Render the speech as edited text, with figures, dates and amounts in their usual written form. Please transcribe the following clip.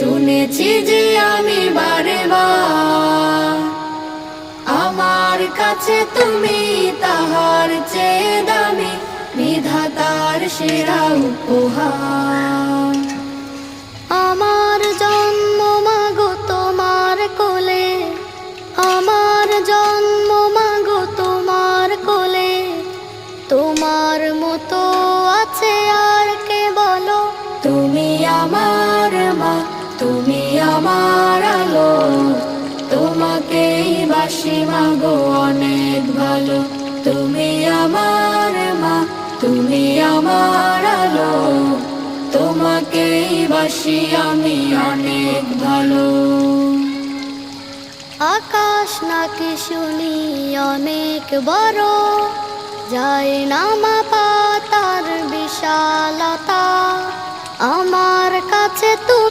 শুনেছি যে আমি বারে বার, আমার কাছে তুমি তাহার চেয়ে দামি, বিধাতার সেরা উপহার। আমার জন্ম মাগো তোমার কোলে, আমার জন্ম মাগো তোমার কোলে, তোমার মতো আছে আর কে বলো? তুমি আমার মা, তুমি আমার আলো, তোমাকেই বাসি মাগো অনেক ভালো। তুমি আমার মা, তুমি আমার আলো, তোমাকেই বাসি আমি অনেক ভালো। আকাশ নাকি শুনি অনেক বড়, যায় না মাপা তার বিশালতা, আমার কাছে তুমি